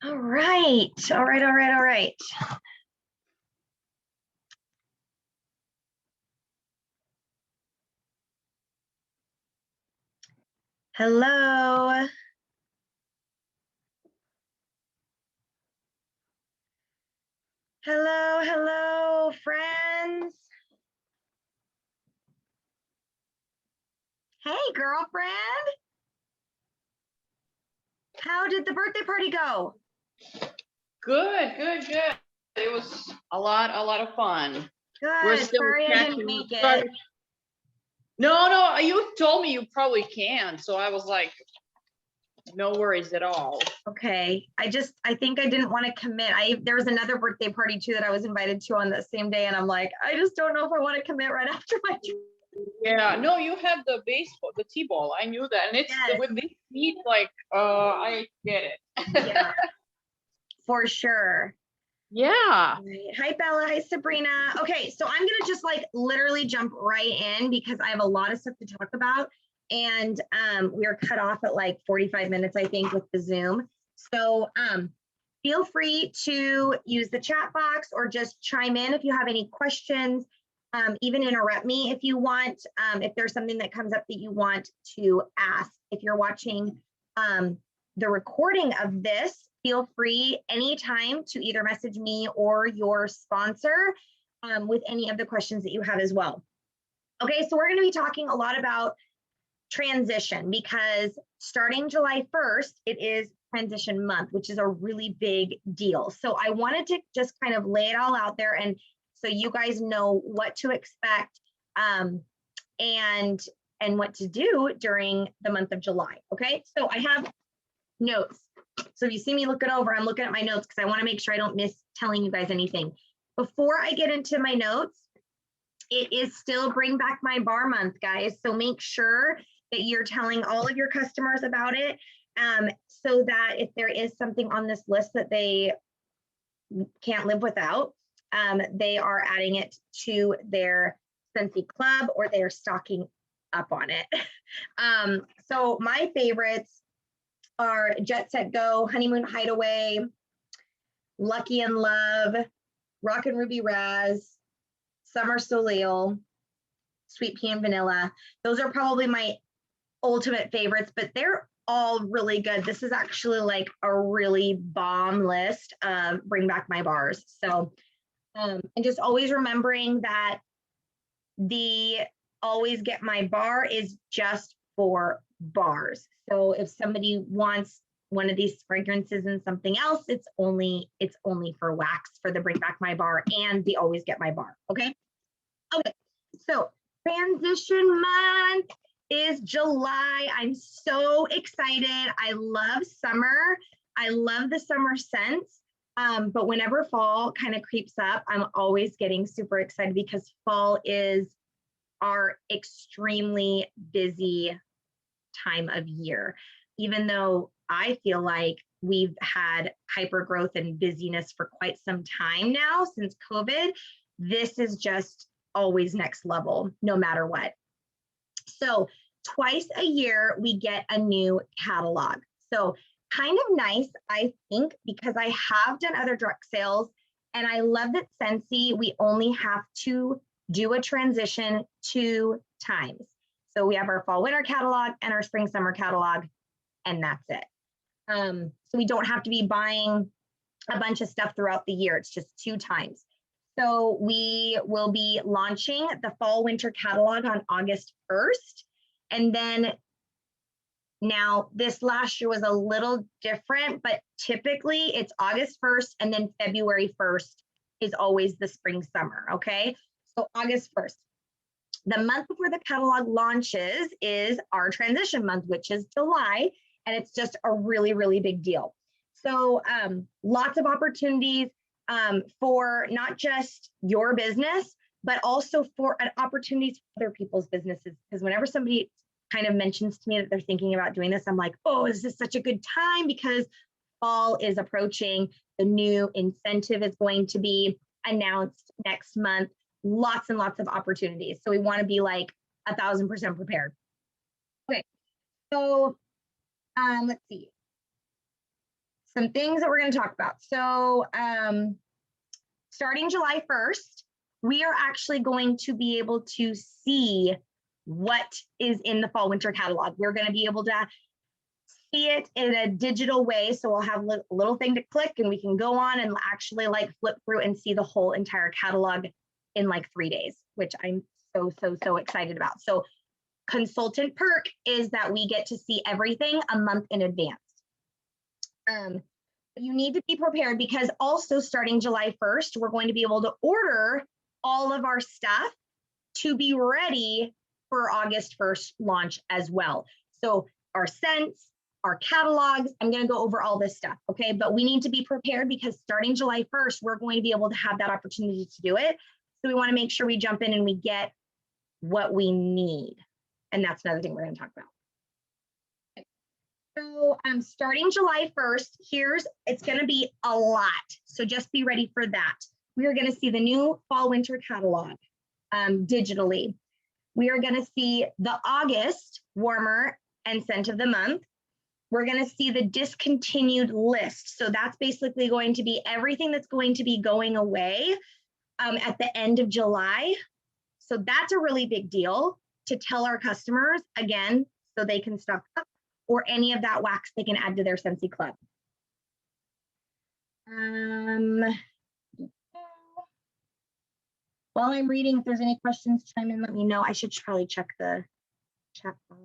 All right. All right. All right. All right. Hello. Hello. Hello, friends. Hey, girlfriend. How did the birthday party go? Good, good, good. It was a lot of fun. We're Good. still Sorry I didn't catching up. make it. Sorry. No, no, you told me you probably can, so I was like, no worries at all. Okay. I think I didn't want to commit. There was another birthday party too that I was invited to on the same day, and I'm like, I just don't know if I want to commit right after my. Yeah, no, you have the baseball, the T-ball. I knew that, and it's Yes. with this heat, like, I get it. Yeah, for sure. Yeah. Hi, Bella. Hi, Sabrina. Okay, so I'm gonna just like literally jump right in because I have a lot of stuff to talk about, and we are cut off at like 45 minutes, I think, with the Zoom. So feel free to use the chat box or just chime in if you have any questions. Even interrupt me if you want. If there's something that comes up that you want to ask. If you're watching the recording of this, feel free anytime to either message me or your sponsor with any of the questions that you have as well. Okay, so we're going to be talking a lot about transition because starting July 1st, it is transition month, which is a really big deal. So I wanted to just kind of lay it all out there and so you guys know what to expect and what to do during the month of July. Okay, so I have notes. So if you see me looking over, I'm looking at my notes because I want to make sure I don't miss telling you guys anything. Before I get into my notes, it is still Bring Back My Bar month, guys. So make sure that you're telling all of your customers about it so that if there is something on this list that they can't live without, they are adding it to their Scentsy Club or they are stocking up on it. So my favorites are Jet Set Go, Honeymoon Hideaway, Lucky in Love, Rockin' Ruby Raz, Summer Soleil, Sweet Pea and Vanilla. Those are probably my ultimate favorites, but they're all really good. This is actually like a really bomb list of Bring Back My Bars. So, and just always remembering that the Always Get My Bar is just for bars. So if somebody wants one of these fragrances and something else, it's only for wax for the Bring Back My Bar and the Always Get My Bar. Okay. Okay. So transition month is July. I'm so excited. I love summer. I love the summer scents. But whenever fall kind of creeps up, I'm always getting super excited because fall is our extremely busy time of year. Even though I feel like we've had hyper growth and busyness for quite some time now since COVID, this is just always next level, no matter what. So twice a year, we get a new catalog. So kind of nice, I think, because I have done other direct sales and I love that Scentsy, we only have to do a transition 2 times. So we have our fall winter catalog and our spring summer catalog, and that's it. So we don't have to be buying a bunch of stuff throughout the year. It's just 2 times. So we will be launching the fall winter catalog on August 1st. And then now this last year was a little different, but typically it's August 1st and then February 1st is always the spring summer. Okay. So August 1st. The month before the catalog launches is our transition month, which is July, and it's just a really, really big deal. So lots of opportunities for not just your business, but also for opportunities for other people's businesses. Because whenever somebody kind of mentions to me that they're thinking about doing this, I'm like, oh, is this such a good time? Because fall is approaching. The new incentive is going to be announced next month. Lots and lots of opportunities. So we want to be like 1,000% prepared. Okay, so let's see. some things that we're going to talk about. So starting July 1st, we are actually going to be able to see what is in the fall winter catalog. We're going to be able to see it in a digital way. So we'll have a little thing to click and we can go on and actually like flip through and see the whole entire catalog in like 3 days, which I'm so excited about. So consultant perk is that we get to see everything a month in advance. You need to be prepared because also starting July 1st, we're going to be able to order all of our stuff to be ready for August 1st launch as well. So our scents, our catalogs, I'm going to go over all this stuff, okay? But we need to be prepared because starting July 1st, we're going to be able to have that opportunity to do it. So we want to make sure we jump in and we get what we need. And that's another thing we're going to talk about. So starting July 1st, it's going to be a lot. So just be ready for that. We are going to see the new fall winter catalog digitally. We are going to see the August warmer and scent of the month. We're going to see the discontinued list. So that's basically going to be everything that's going to be going away at the end of July. So that's a really big deal to tell our customers, again, so they can stock up, or any of that wax they can add to their Scentsy Club. While I'm reading, if there's any questions, chime in, let me know. I should probably check the chat box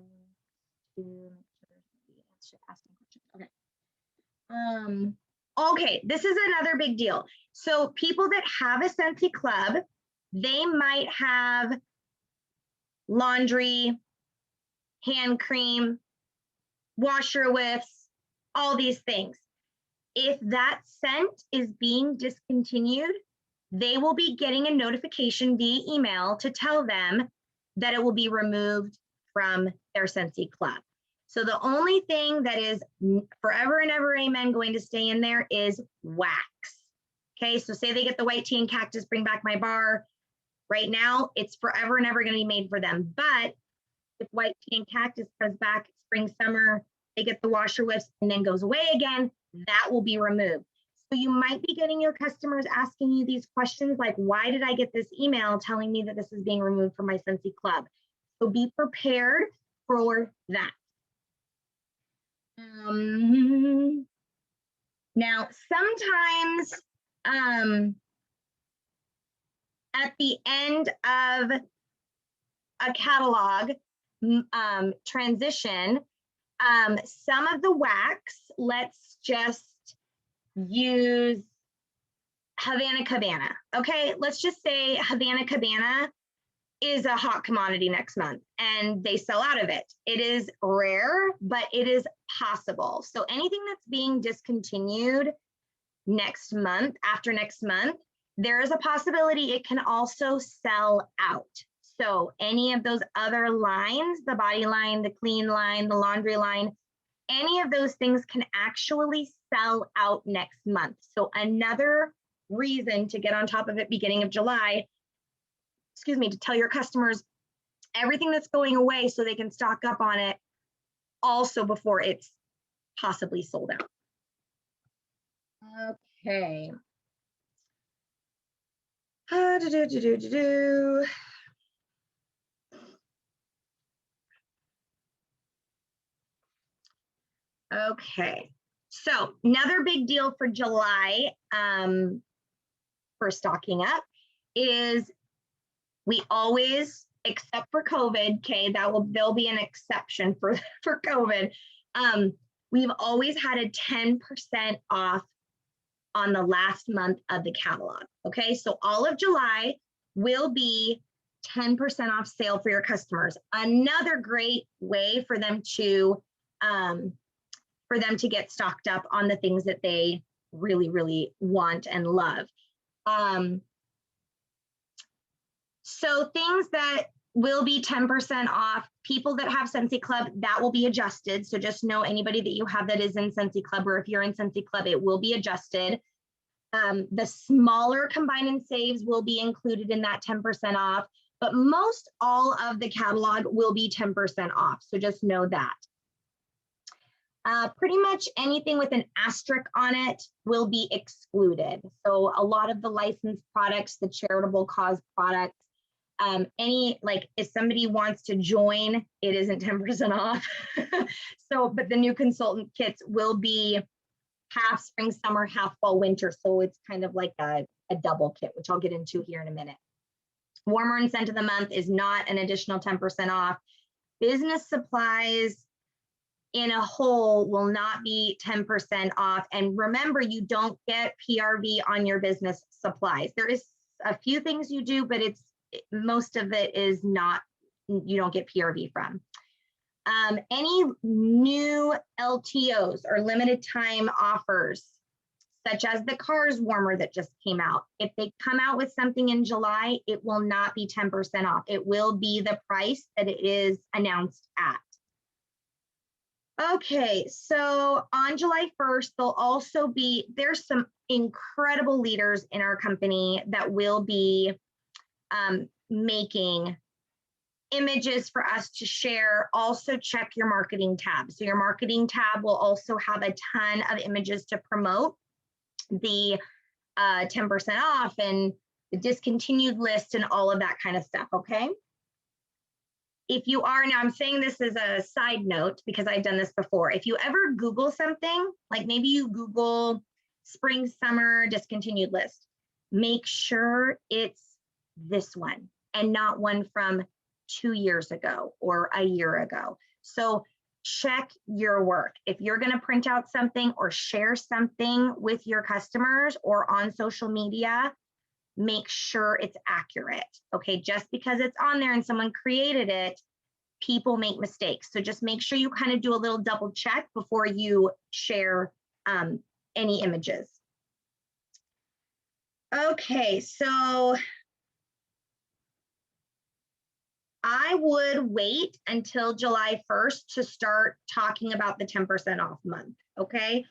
to make sure asking questions. Okay. Okay, this is another big deal. So people that have a Scentsy Club, they might have laundry, hand cream, washer whiffs, all these things. If that scent is being discontinued, they will be getting a notification via email to tell them that it will be removed from their Scentsy Club. So the only thing that is forever and ever, amen, going to stay in there is wax. Okay, so say they get the white tea and cactus, bring back my bar. Right now, it's forever and ever going to be made for them. But if white tea and cactus comes back spring, summer, they get the washer whiffs and then goes away again, that will be removed. So you might be getting your customers asking you these questions like, why did I get this email telling me that this is being removed from my Scentsy Club? So be prepared for that. Now, sometimes at the end of a catalog transition, some of the wax, let's just use Havana Cabana. Okay, let's just say Havana Cabana is a hot commodity next month and they sell out of it. It is rare, but it is possible. So anything that's being discontinued next month, after next month, there is a possibility it can also sell out. So any of those other lines, the body line, the clean line, the laundry line, any of those things can actually sell out next month. So another reason to get on top of it beginning of July, to tell your customers everything that's going away so they can stock up on it also before it's possibly sold out. Okay. Okay, so another big deal for July for stocking up is we always, except for COVID, okay, there'll be an exception for COVID. We've always had a 10% off on the last month of the catalog. Okay, so all of July will be 10% off sale for your customers. Another great way for them to get stocked up on the things that they really, really want and love. So things that will be 10% off, people that have Scentsy Club, that will be adjusted. So just know anybody that you have that is in Scentsy Club, or if you're in Scentsy Club, it will be adjusted. The smaller combine and saves will be included in that 10% off, but most all of the catalog will be 10% off. So just know that. Pretty much anything with an asterisk on it will be excluded. So a lot of the licensed products, the charitable cause products, if somebody wants to join, it isn't 10% off. So, but the new consultant kits will be half spring, summer, half fall, winter. So it's kind of like a double kit, which I'll get into here in a minute. Warmer and scent of the month is not an additional 10% off. Business supplies in a whole will not be 10% off. And remember, you don't get PRV on your business supplies. There is a few things you do, but most of it is not, you don't get PRV from. Any new LTOs or limited time offers, such as the Cars warmer that just came out. If they come out with something in July, it will not be 10% off. It will be the price that it is announced at. Okay, so on July 1st, there's some incredible leaders in our company that will be making images for us to share. Also check your marketing tab. So your marketing tab will also have a ton of images to promote the 10% off and the discontinued list and all of that kind of stuff, okay? If you are, now I'm saying this as a side note because I've done this before. If you ever Google something, like maybe you Google spring, summer discontinued list, make sure it's this one and not one from 2 years ago or a year ago. So check your work. If you're going to print out something or share something with your customers or on social media, make sure it's accurate. Okay, just because it's on there and someone created it, people make mistakes. So just make sure you kind of do a little double check before you share any images. Okay, so I would wait until July 1st to start talking about the 10% off month, okay?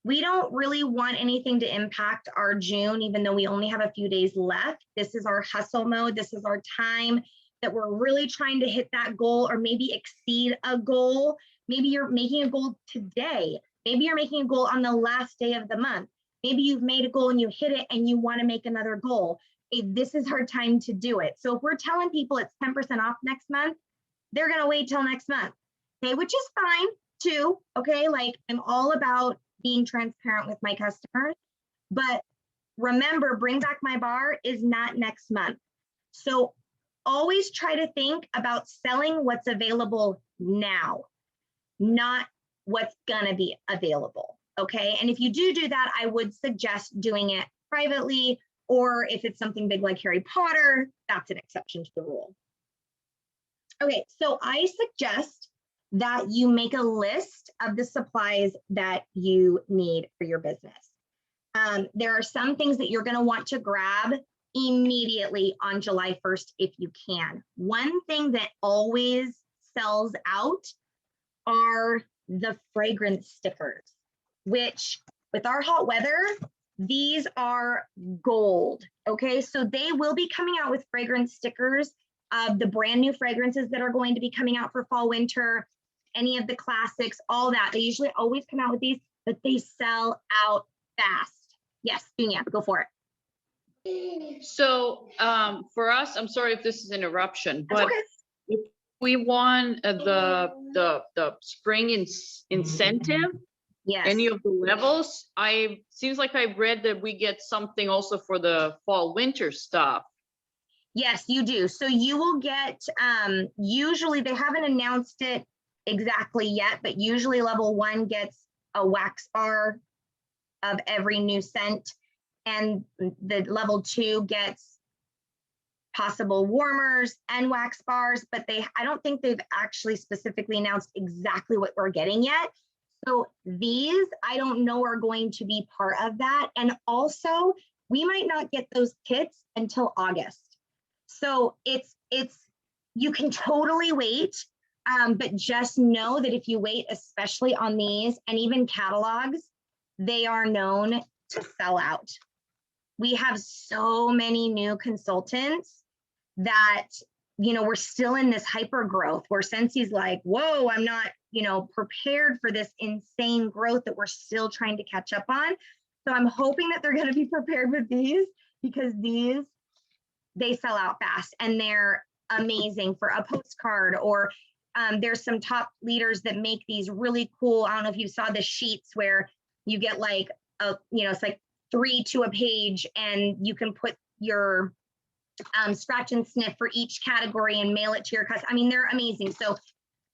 We don't really want anything to impact our June, even though we only have a few days left. This is our hustle mode. This is our time that we're really trying to hit that goal or maybe exceed a goal. Maybe you're making a goal today. Maybe you're making a goal on the last day of the month. Maybe you've made a goal and you hit it and you want to make another goal. This is our time to do it. So if we're telling people it's 10% off next month, they're going to wait till next month, okay, which is fine too, okay? Like I'm all about being transparent with my customers, but remember, Bring Back My Bar is not next month. So always try to think about selling what's available now, not what's gonna be available, okay? And if you do that, I would suggest doing it privately, or if it's something big like Harry Potter, that's an exception to the rule. Okay, so I suggest that you make a list of the supplies that you need for your business. There are some things that you're gonna want to grab immediately on July 1st if you can. One thing that always sells out are the fragrance stickers, which with our hot weather, these are gold, okay? So they will be coming out with fragrance stickers of the brand new fragrances that are going to be coming out for fall, winter, any of the classics, all that. They usually always come out with these, but they sell out fast. Yes, Dunya, go for it. So for us, I'm sorry if this is an interruption, but okay. If we want the spring incentive, Yes. any of the levels, seems like I read that we get something also for the fall winter stuff. Yes, you do. So you will get, usually they haven't announced it exactly yet, but usually level 1 gets a wax bar of every new scent, and the level 2 gets possible warmers and wax bars, but I don't think they've actually specifically announced exactly what we're getting yet. So these, I don't know, are going to be part of that. And also, we might not get those kits until August. So you can totally wait, but just know that if you wait, especially on these and even catalogs, they are known to sell out. We have so many new consultants that we're still in this hyper growth where Scentsi's like, whoa, I'm not, prepared for this insane growth that we're still trying to catch up on. So I'm hoping that they're going to be prepared with these, because they sell out fast and they're amazing for a postcard, or there's some top leaders that make these really cool. I don't know if you saw the sheets where you get like it's like 3 to a page, and you can put your scratch and sniff for each category and mail it to your customer. I mean, they're amazing. So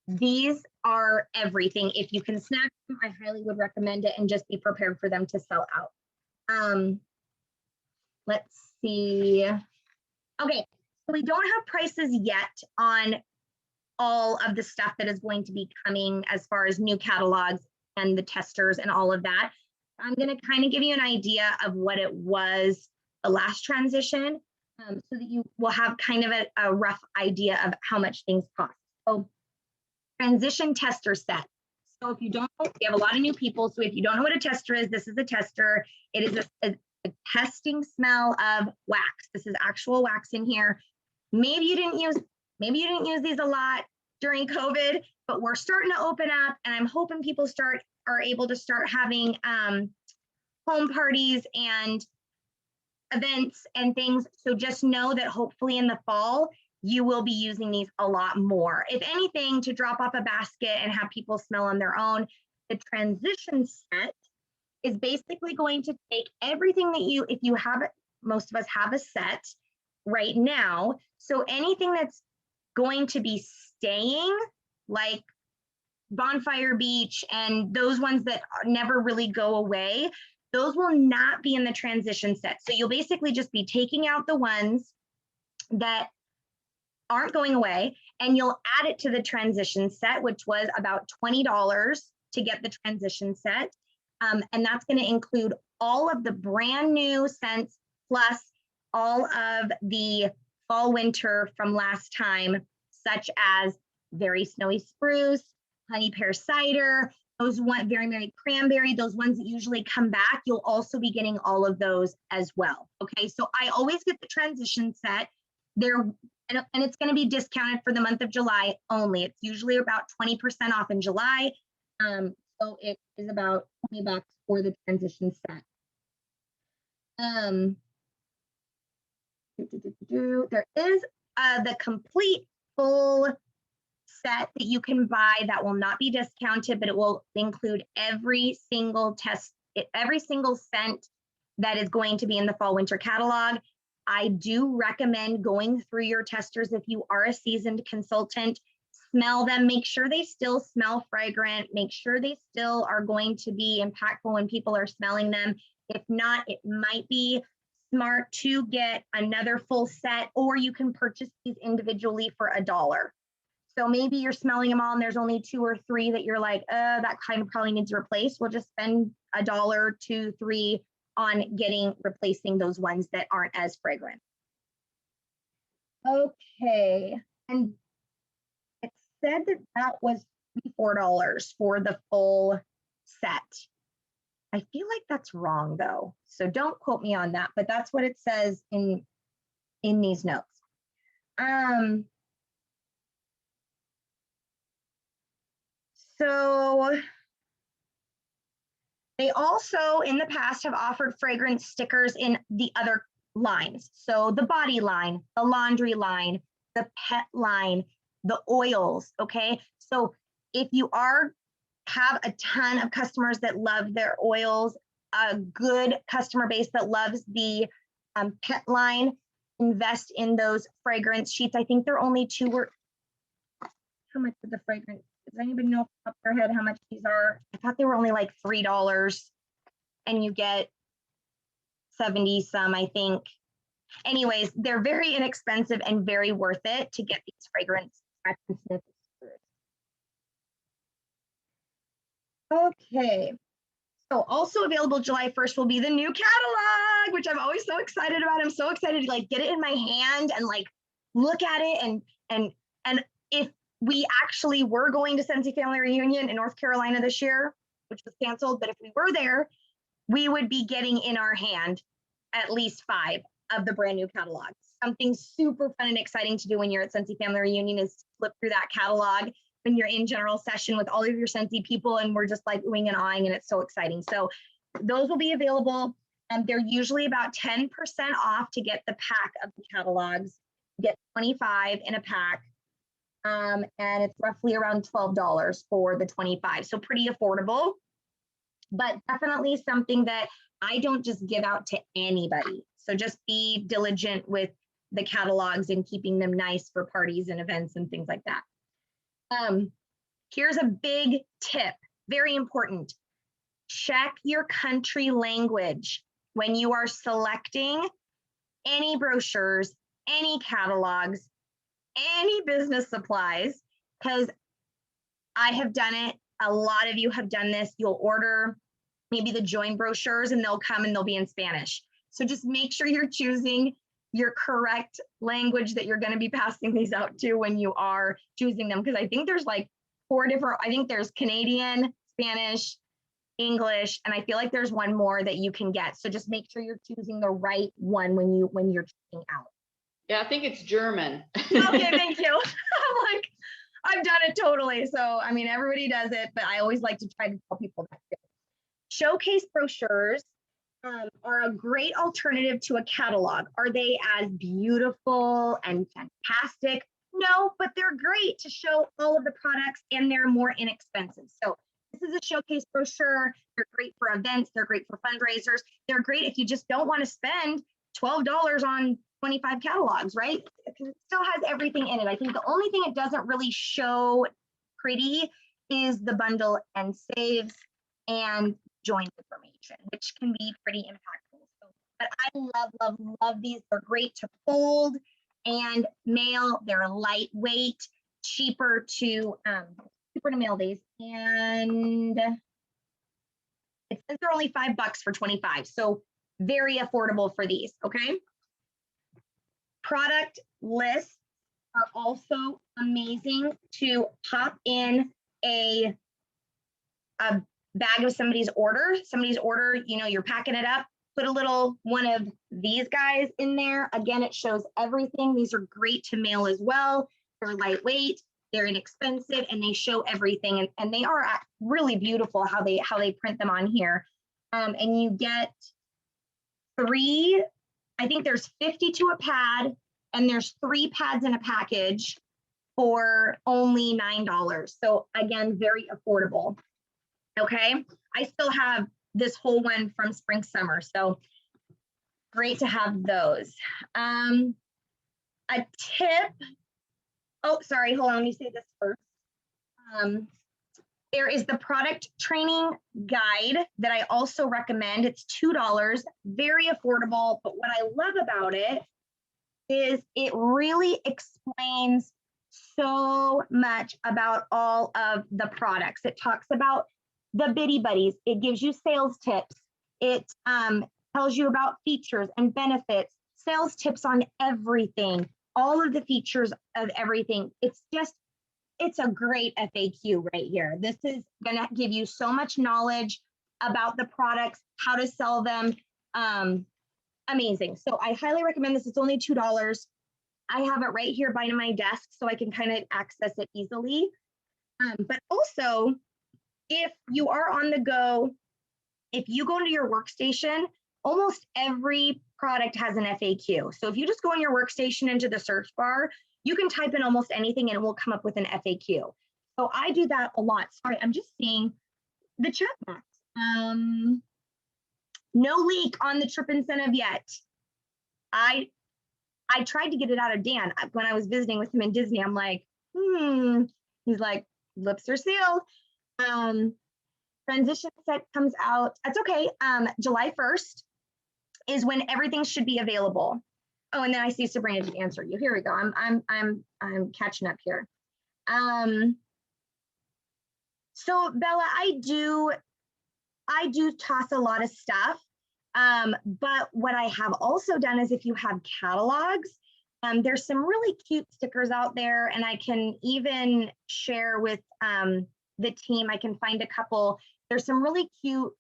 these are everything. If you can snag them, I highly would recommend it, and just be prepared for them to sell out. Let's see. Okay, so we don't have prices yet on all of the stuff that is going to be coming as far as new catalogs and the testers and all of that. I'm going to kind of give you an idea of what it was the last transition, so that you will have kind of a rough idea of how much things cost. So transition tester set. So if you don't know, we have a lot of new people. So if you don't know what a tester is, this is a tester. It is a testing smell of wax. This is actual wax in here. Maybe you didn't use these a lot during COVID, but we're starting to open up, and I'm hoping people are able to start having home parties and events and things. So just know that hopefully in the fall, you will be using these a lot more. If anything, to drop off a basket and have people smell on their own. The transition set is basically going to take everything that if you have it, most of us have a set right now. So anything that's going to be staying, like Bonfire Beach and those ones that never really go away, those will not be in the transition set. So you'll basically just be taking out the ones that aren't going away, and you'll add it to the transition set, which was about $20 to get the transition set. And that's going to include all of the brand new scents, plus all of the fall winter from last time, such as Very Snowy Spruce, Honey Pear Cider, those Very Merry Cranberry, those ones that usually come back. You'll also be getting all of those as well. Okay, so I always get the transition set. And it's going to be discounted for the month of July only. It's usually about 20% off in July. So it is about $20 for the transition set. There is the complete full set that you can buy that will not be discounted, but it will include every single scent that is going to be in the fall winter catalog. I do recommend going through your testers if you are a seasoned consultant. Smell them, make sure they still smell fragrant, make sure they still are going to be impactful when people are smelling them. If not, it might be smart to get another full set, or you can purchase these individually for $1. So maybe you're smelling them all and there's only 2 or 3 that you're like, that kind of probably needs replaced. We'll just spend $1, 2, 3 on replacing those ones that aren't as fragrant. Okay, and it said that was $4 for the full set. I feel like that's wrong though, so don't quote me on that, but that's what it says in these notes. So they also in the past have offered fragrance stickers in the other lines. So the body line, the laundry line, the pet line, the oils, okay? So if you have a ton of customers that love their oils, a good customer base that loves the pet line, invest in those fragrance sheets. I think they're only how much is the fragrance? Does anybody know off the top of their head how much these are? I thought they were only like $3 and you get 70 some, I think. Anyways, they're very inexpensive and very worth it to get these fragrance scratch and sniff. Okay, so also available July 1st will be the new catalog, which I'm always so excited about. I'm so excited to like get it in my hand and like look at it, and if we actually were going to Scentsy Family Reunion in North Carolina this year, which was canceled, but if we were there, we would be getting in our hand at least 5 of the brand new catalogs. something super fun and exciting to do when you're at Scentsy Family Reunion is flip through that catalog when you're in general session with all of your Scentsy people, and we're just like oohing and awing, and it's so exciting. So those will be available. They're usually about 10% off to get the pack of the catalogs. You get 25 in a pack. And it's roughly around $12 for the 25. So pretty affordable, but definitely something that I don't just give out to anybody. So just be diligent with the catalogs and keeping them nice for parties and events and things like that. Here's a big tip, very important. Check your country language when you are selecting any brochures, any catalogs, any business supplies, because I have done it. A lot of you have done this. You'll order maybe the join brochures and they'll come and they'll be in Spanish. So just make sure you're choosing your correct language that you're going to be passing these out to when you are choosing them. Because I think there's like 4 different, I think there's Canadian, Spanish, English, and I feel like there's one more that you can get. So just make sure you're choosing the right one when you're choosing out. Yeah, I think it's German. Okay, thank you. I'm like, I've done it totally. So, I mean, everybody does it, but I always like to try to tell people that too. Showcase brochures are a great alternative to a catalog. Are they as beautiful and fantastic? No, but they're great to show all of the products and they're more inexpensive. So this is a showcase brochure. They're great for events. They're great for fundraisers. They're great if you just don't want to spend $12 on 25 catalogs, right? Because it still has everything in it. I think the only thing it doesn't really show pretty is the bundle and saves and join information, which can be pretty impactful. So, but I love these. They're great to fold and mail. They're lightweight, cheaper to mail these, and it says they're only $5 for 25. So very affordable for these. Okay. Product lists are also amazing to pop in a bag of somebody's order. You know, you're packing it up, put a little one of these guys in there. Again, it shows everything. These are great to mail as well. They're lightweight, they're inexpensive, and they show everything. And they are really beautiful how they print them on here. And you get 3, I think there's 50 to a pad, and there's 3 pads in a package for only $9. So again, very affordable. Okay, I still have this whole one from spring summer, so great to have those. A tip. Oh, sorry, hold on, let me say this first. There is the product training guide that I also recommend. It's $2, very affordable, but what I love about it is it really explains so much about all of the products. It talks about the Bitty Buddies. It gives you sales tips. It tells you about features and benefits, sales tips on everything, all of the features of everything. It's a great FAQ right here. This is gonna give you so much knowledge about the products, how to sell them. Amazing. So I highly recommend this. It's only $2. I have it right here by my desk so I can kind of access it easily. But also, if you are on the go, if you go into your workstation, almost every product has an FAQ. So if you just go in your workstation into the search bar, you can type in almost anything and it will come up with an FAQ. So I do that a lot. Sorry, I'm just seeing the chat box. No leak on the trip incentive yet. I tried to get it out of Dan when I was visiting with him in Disney. I'm like, he's like, lips are sealed. Transition set comes out. That's okay. July 1st is when everything should be available. Oh, and then I see Sabrina just answered you. Here we go. I'm catching up here. So Bella, I do toss a lot of stuff. But what I have also done is if you have catalogs, there's some really cute stickers out there, and I can even share with the team. I can find a couple. There's some really cute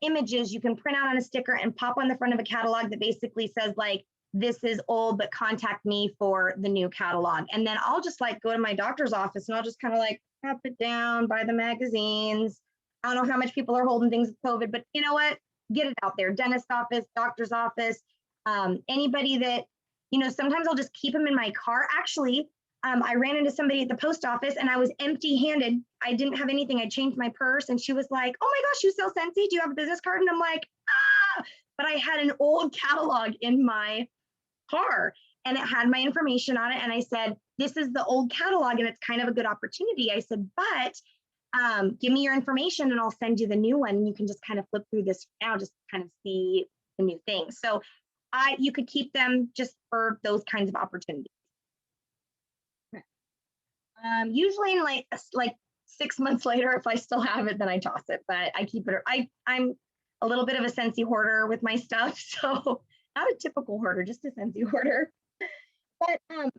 images you can print out on a sticker and pop on the front of a catalog that basically says like, this is old, but contact me for the new catalog. And then I'll just like go to my doctor's office and I'll just kind of like tap it down, buy the magazines. I don't know how much people are holding things with COVID, but you know what? Get it out there. Dentist office, doctor's office, anybody that, you know, sometimes I'll just keep them in my car. Actually, I ran into somebody at the post office and I was empty handed. I didn't have anything. I changed my purse and she was like, oh my gosh, you sell Scentsy? Do you have a business card? And I'm like, ah, but I had an old catalog in my car and it had my information on it. And I said, this is the old catalog and it's kind of a good opportunity. I said, but give me your information and I'll send you the new one. And you can just kind of flip through this now, just kind of see the new things. So you could keep them just for those kinds of opportunities. Usually in like 6 months later, if I still have it, then I toss it, but I keep it. I'm a little bit of a Scentsy hoarder with my stuff. So not a typical hoarder, just a Scentsy hoarder. But in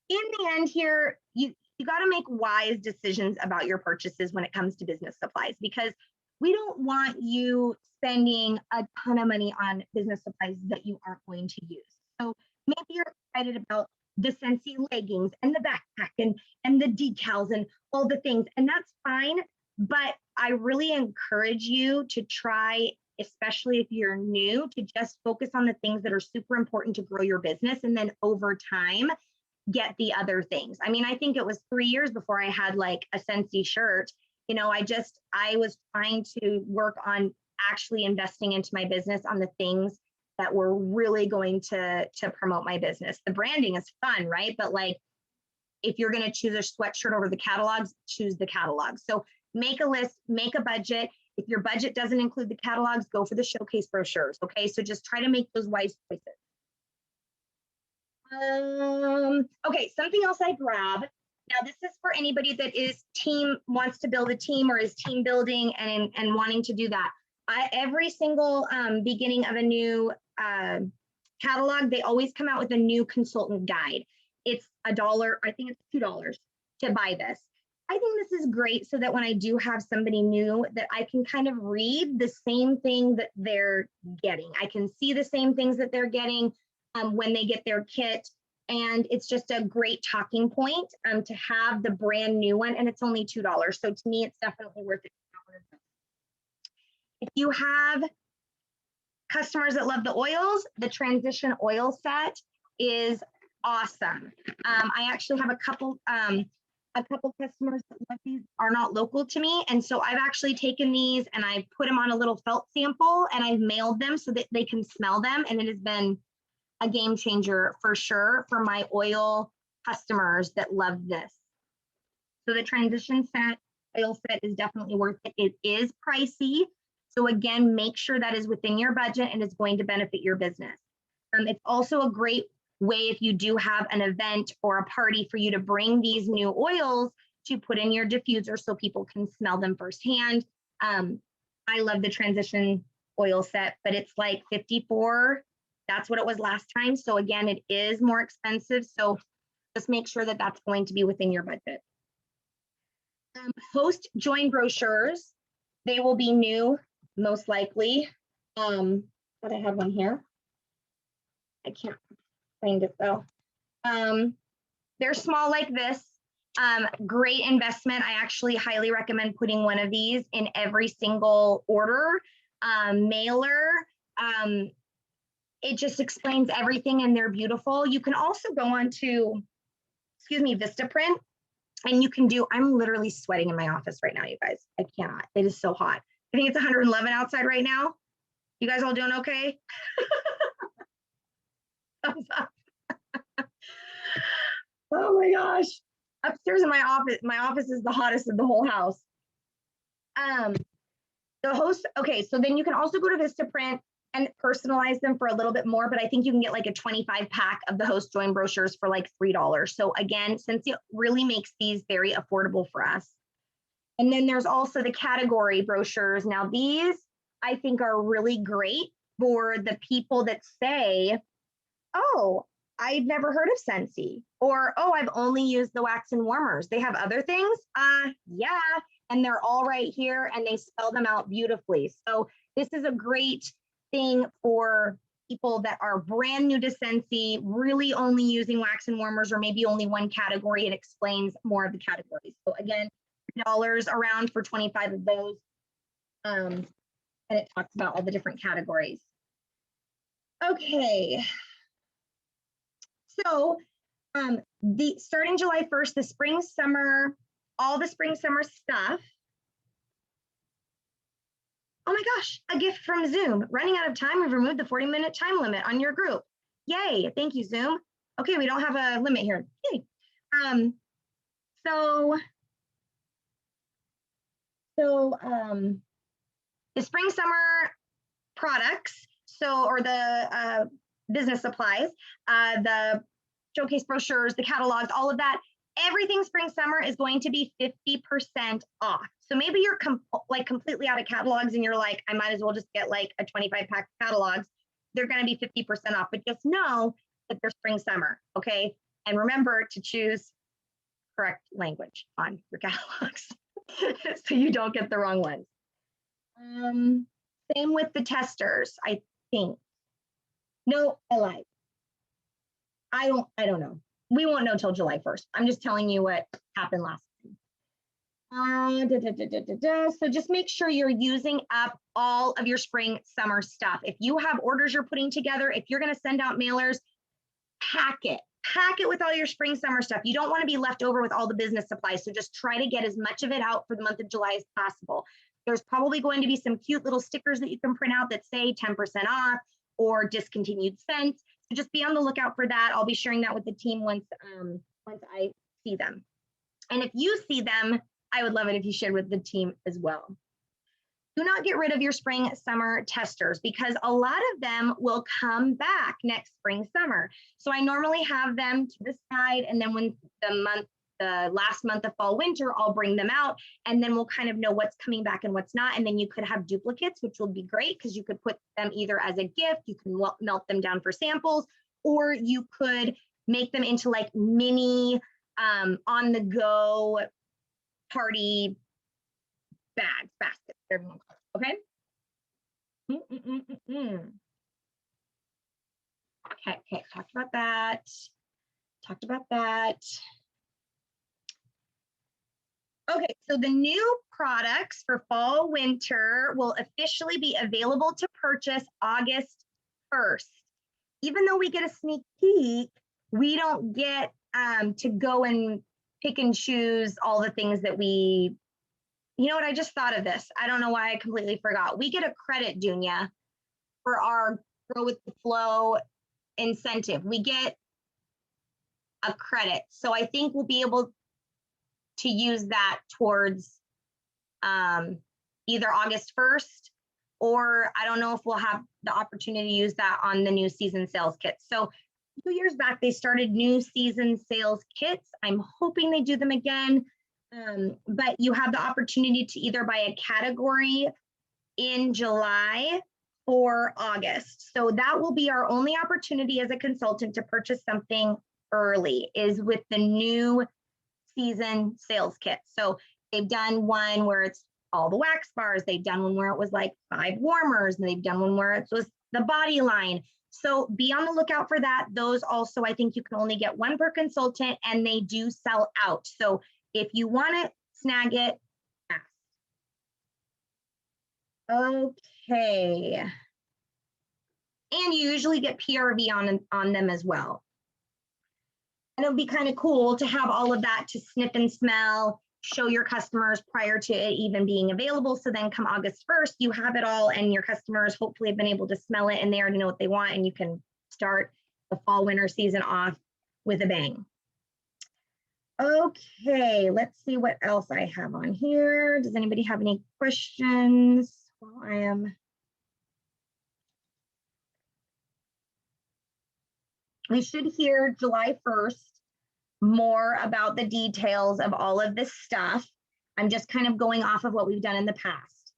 the end here, you got to make wise decisions about your purchases when it comes to business supplies, because we don't want you spending a ton of money on business supplies that you aren't going to use. So maybe you're excited about the Scentsy leggings and the backpack and the decals and all the things, and that's fine. But I really encourage you to try, especially if you're new, to just focus on the things that are super important to grow your business. And then over time, get the other things. I mean, I think it was 3 years before I had like a Scentsy shirt. You know, I was trying to work on actually investing into my business on the things that were really going to promote my business. The branding is fun, right? But like, if you're going to choose a sweatshirt over the catalogs, choose the catalogs. So make a list, make a budget. If your budget doesn't include the catalogs, go for the showcase brochures. Okay. So just try to make those wise choices. Okay. Something else I grabbed. Now this is for anybody that wants to build a team or is team building and wanting to do that. Every single beginning of a new catalog, they always come out with a new consultant guide. It's $1, I think it's $2 to buy this. I think this is great so that when I do have somebody new, that I can kind of read the same thing that they're getting. I can see the same things that they're getting when they get their kit. And it's just a great talking point to have the brand new one, and it's only $2. So to me, it's definitely worth it. If you have customers that love the oils, the transition oil set is awesome. I actually have a couple customers that love these, are not local to me. And so I've actually taken these and I put them on a little felt sample and I've mailed them so that they can smell them. And it has been a game changer for sure for my oil customers that love this. So the transition oil set is definitely worth it. It is pricey. So again, make sure that is within your budget and is going to benefit your business. It's also a great way if you do have an event or a party for you to bring these new oils to put in your diffuser so people can smell them firsthand. I love the transition oil set, but it's like $54. That's what it was last time. So again, it is more expensive. So just make sure that that's going to be within your budget. Host join brochures. They will be new, most likely. But I have one here. I can't find it though. They're small like this. Great investment. I actually highly recommend putting one of these in every single order, mailer. It just explains everything and they're beautiful. You can also go on to, Vistaprint, and you can do, I'm literally sweating in my office right now, you guys. I cannot. It is so hot. I think it's 111 outside right now. You guys all doing okay? Thumbs up. Oh my gosh. Upstairs in my office is the hottest in the whole house. The host, okay, so then you can also go to Vistaprint and personalize them for a little bit more, but I think you can get like a 25 pack of the host join brochures for like $3. So again, since it really makes these very affordable for us. And then there's also the category brochures. Now these I think are really great for the people that say, oh, I've never heard of Scentsy, or, oh, I've only used the wax and warmers. They have other things? Yeah, and they're all right here and they spell them out beautifully. So this is a great thing for people that are brand new to Scentsy, really only using wax and warmers or maybe only one category. It explains more of the categories. So again, $3 around for 25 of those. And it talks about all the different categories. Okay. So starting July 1st, the spring, summer, all the spring, summer stuff. Oh my gosh, a gift from Zoom. Running out of time, we've removed the 40-minute time limit on your group. Yay, thank you, Zoom. Okay, we don't have a limit here. Yay. The spring, summer products, or the business supplies, the showcase brochures, the catalogs, all of that, everything spring, summer is going to be 50% off. So maybe you're completely out of catalogs and you're like, I might as well just get like a 25-pack catalogs. They're going to be 50% off, but just know that they're spring, summer, okay? And remember to choose correct language on your catalogs so you don't get the wrong ones. Same with the testers, I think. No, I lied. I don't know. We won't know till July 1st. I'm just telling you what happened last time. So just make sure you're using up all of your spring, summer stuff. If you have orders you're putting together, if you're going to send out mailers, pack it with all your spring, summer stuff. You don't want to be left over with all the business supplies. So just try to get as much of it out for the month of July as possible. There's probably going to be some cute little stickers that you can print out that say 10% off or discontinued scents. So just be on the lookout for that. I'll be sharing that with the team once I see them. And if you see them, I would love it if you shared with the team as well. Do not get rid of your spring, summer testers because a lot of them will come back next spring, summer. So I normally have them to the side, and then when the last month of fall, winter, I'll bring them out, and then we'll kind of know what's coming back and what's not. And then you could have duplicates, which will be great because you could put them either as a gift, you can melt them down for samples, or you could make them into like mini on the go party bags, baskets, everyone calls it, okay? Okay, talked about that. Okay, so the new products for fall, winter will officially be available to purchase August 1st. Even though we get a sneak peek, we don't get to go and pick and choose all the things that we, you know what, I just thought of this. I don't know why I completely forgot. We get a credit, Dunya, for our Grow with the Flow incentive. We get a credit. So I think we'll be able to use that towards either August 1st, or I don't know if we'll have the opportunity to use that on the new season sales kits. So 2 years back, they started new season sales kits. I'm hoping they do them again, but you have the opportunity to either buy a category in July or August. So that will be our only opportunity as a consultant to purchase something early, is with the new season sales kit. So they've done one where it's all the wax bars. They've done one where it was like 5 warmers, and they've done one where it was the body line. So be on the lookout for that. Those also, I think you can only get one per consultant, and they do sell out. So if you want it, snag it fast. Okay. And you usually get PRV on them as well. And it'll be kind of cool to have all of that to sniff and smell, show your customers prior to it even being available. So then come August 1st, you have it all, and your customers hopefully have been able to smell it and they already know what they want, and you can start the fall winter season off with a bang. Okay, let's see what else I have on here. Does anybody have any questions while I am? We should hear July 1st more about the details of all of this stuff. I'm just kind of going off of what we've done in the past.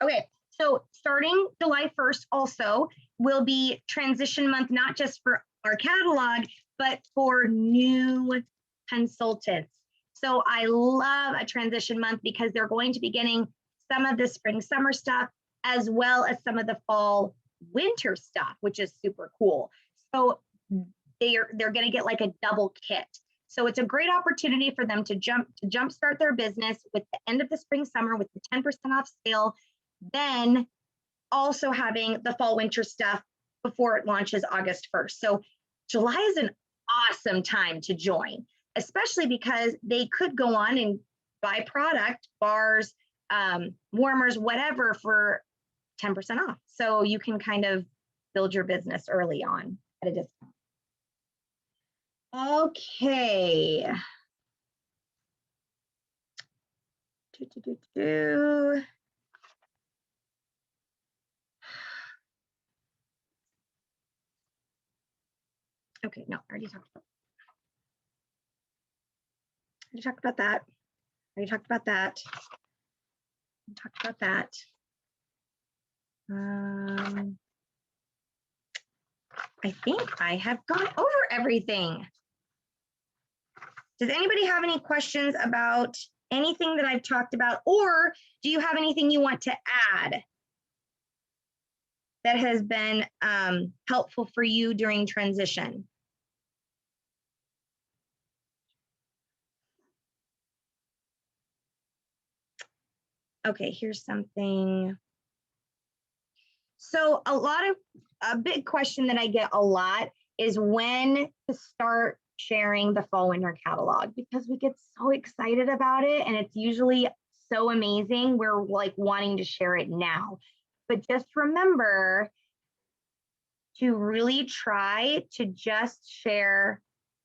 Okay, so starting July 1st also will be transition month, not just for our catalog, but for new consultants. So I love a transition month because they're going to be getting some of the spring, summer stuff as well as some of the fall winter stuff, which is super cool. So they're going to get like a double kit. So it's a great opportunity for them to jumpstart their business with the end of the spring summer with the 10% off sale, then also having the fall winter stuff before it launches August 1st. So July is an awesome time to join, especially because they could go on and buy product, bars, warmers, whatever, for 10% off. So you can kind of build your business early on at a discount. Okay. Okay, no, I already talked about that. Already talked about that. Talked about that. I think I have gone over everything. Does anybody have any questions about anything that I've talked about, or do you have anything you want to add that has been helpful for you during transition? Okay, here's something. So a big question that I get a lot is when to start sharing the fall winter catalog, because we get so excited about it and it's usually so amazing. We're like wanting to share it now. But just remember to really try to just share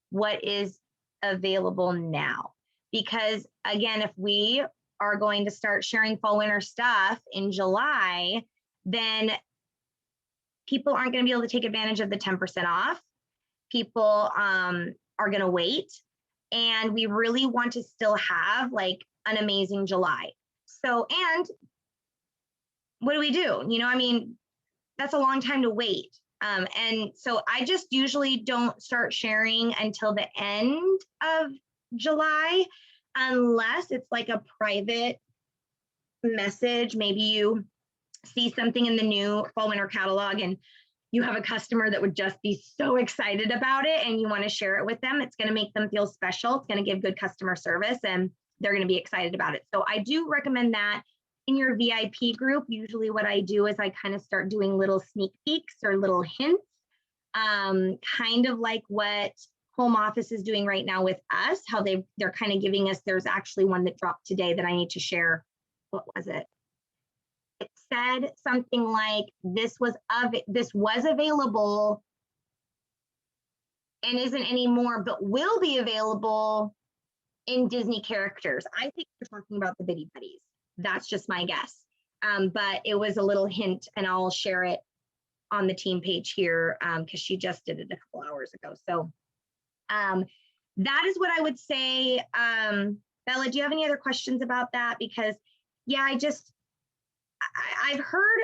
what is available now. Because again, if we are going to start sharing fall winter stuff in July, then people aren't going to be able to take advantage of the 10% off. People are going to wait. And we really want to still have like an amazing July. So, and what do we do? You know, I mean, that's a long time to wait. And so I just usually don't start sharing until the end of July, unless it's like a private message. Maybe you see something in the new fall winter catalog and you have a customer that would just be so excited about it and you want to share it with them. It's going to make them feel special. It's going to give good customer service and they're going to be excited about it. So I do recommend that in your VIP group. Usually what I do is I kind of start doing little sneak peeks or little hints, kind of like what home office is doing right now with us, how they're kind of giving us, there's actually one that dropped today that I need to share. What was it? It said something like this was available and isn't anymore, but will be available in Disney characters. I think we're talking about the Bitty Buddies. That's just my guess. But it was a little hint and I'll share it on the team page here because she just did it a couple hours ago. So that is what I would say. Bella, do you have any other questions about that? Because yeah, I've heard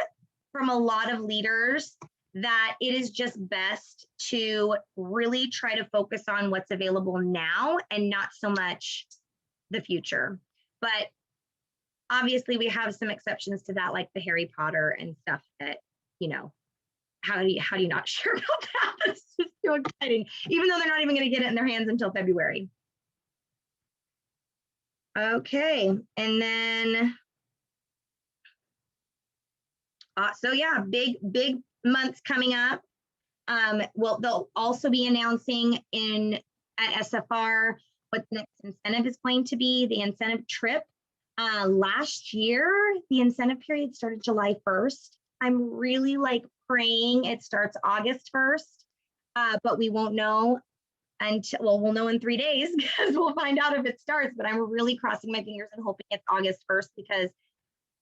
from a lot of leaders that it is just best to really try to focus on what's available now and not so much the future. But obviously we have some exceptions to that, like the Harry Potter and stuff that, you know, how do you not share about that? That's just so exciting, even though they're not even going to get it in their hands until February. Okay, and then so yeah, big months coming up. Well, they'll also be announcing at SFR what the next incentive is going to be, the incentive trip. Last year, the incentive period started July 1st. I'm really like praying it starts August 1st, but we won't know until, well, we'll know in 3 days because we'll find out if it starts, but I'm really crossing my fingers and hoping it's August 1st because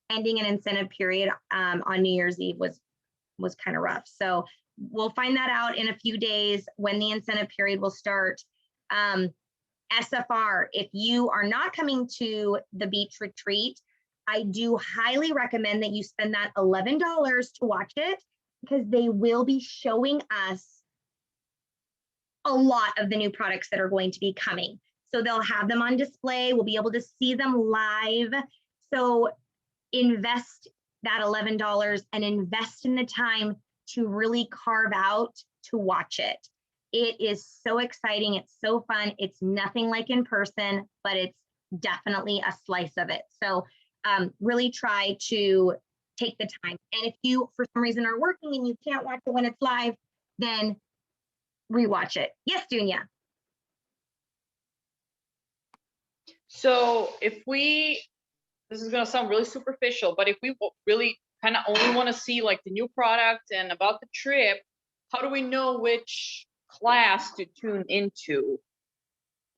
ending an incentive period on New Year's Eve was kind of rough. So we'll find that out in a few days when the incentive period will start. SFR, if you are not coming to the beach retreat, I do highly recommend that you spend that $11 to watch it because they will be showing us a lot of the new products that are going to be coming. So they'll have them on display. We'll be able to see them live. So invest that $11 and invest in the time to really carve out to watch it. It is so exciting. It's so fun. It's nothing like in person, but it's definitely a slice of it. So really try to take the time. And if you, for some reason, are working and you can't watch it when it's live, then rewatch it. Yes, Dunya. So if we, this is gonna sound really superficial, but if we really kind of only want to see like the new product and about the trip, how do we know which class to tune into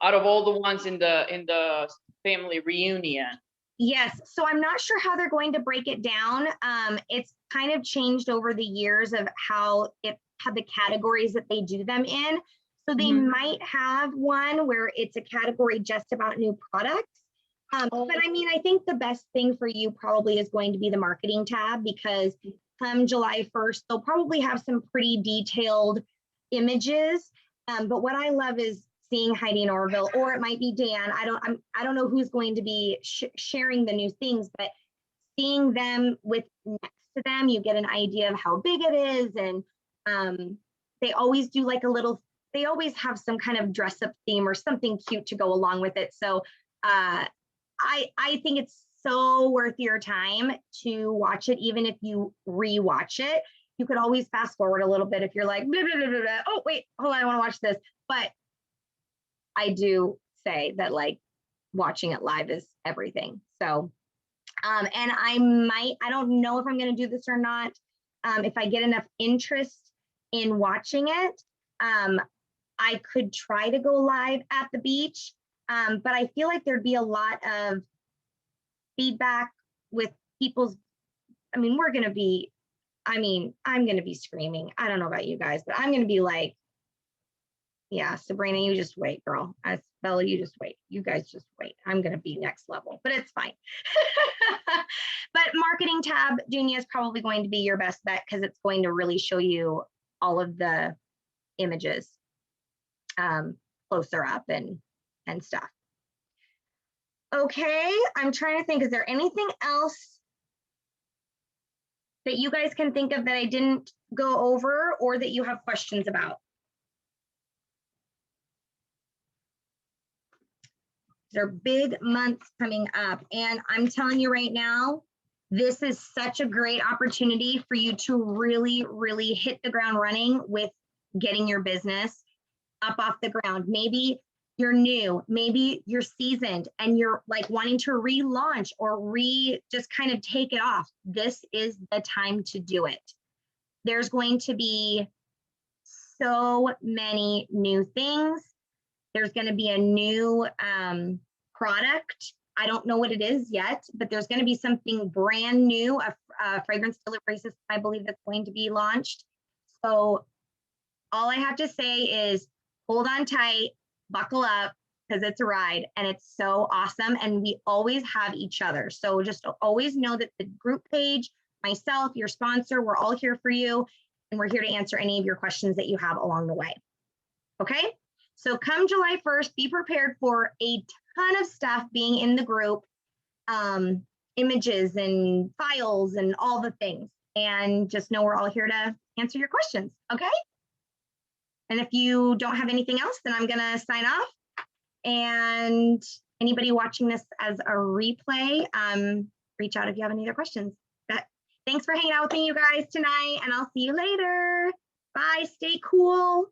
out of all the ones in the family reunion? Yes, so I'm not sure how they're going to break it down. It's kind of changed over the years of how the categories that they do them in. So they might have one where it's a category just about new products. But I mean, I think the best thing for you probably is going to be the marketing tab, because come July 1st, they'll probably have some pretty detailed images. But what I love is seeing Heidi and Orville, or it might be Dan. I don't know who's going to be sharing the new things, but seeing them with next to them, you get an idea of how big it is. And they always do like they always have some kind of dress up theme or something cute to go along with it. So I think it's so worth your time to watch it, even if you rewatch it. You could always fast forward a little bit if you're like, blah, blah, blah, blah. Oh, wait, hold on, I want to watch this. But I do say that like watching it live is everything. So, and I don't know if I'm going to do this or not. If I get enough interest in watching it, I could try to go live at the beach. But I feel like there'd be a lot of feedback with people's, I'm going to be screaming. I don't know about you guys, but I'm going to be like, yeah, Sabrina, you just wait, girl. Bella, you just wait. You guys just wait. I'm going to be next level, but it's fine. But marketing tab, Dunya, is probably going to be your best bet because it's going to really show you all of the images closer up and stuff. Okay, I'm trying to think, is there anything else that you guys can think of that I didn't go over or that you have questions about? There are big months coming up, and I'm telling you right now, this is such a great opportunity for you to really, really hit the ground running with getting your business up off the ground. Maybe you're new, maybe you're seasoned and you're like wanting to relaunch or just kind of take it off. This is the time to do it. There's going to be so many new things. There's going to be a new product. I don't know what it is yet, but there's going to be something brand new, a fragrance delivery system, I believe, that's going to be launched. So all I have to say is hold on tight, buckle up, because it's a ride and it's so awesome. And we always have each other. So just always know that the group page, myself, your sponsor, we're all here for you. And we're here to answer any of your questions that you have along the way. Okay? So come July 1st, be prepared for a ton of stuff being in the group, images and files and all the things. And just know we're all here to answer your questions, okay? And if you don't have anything else, then I'm gonna sign off. And anybody watching this as a replay, reach out if you have any other questions. But thanks for hanging out with me, you guys, tonight, and I'll see you later. Bye, stay cool.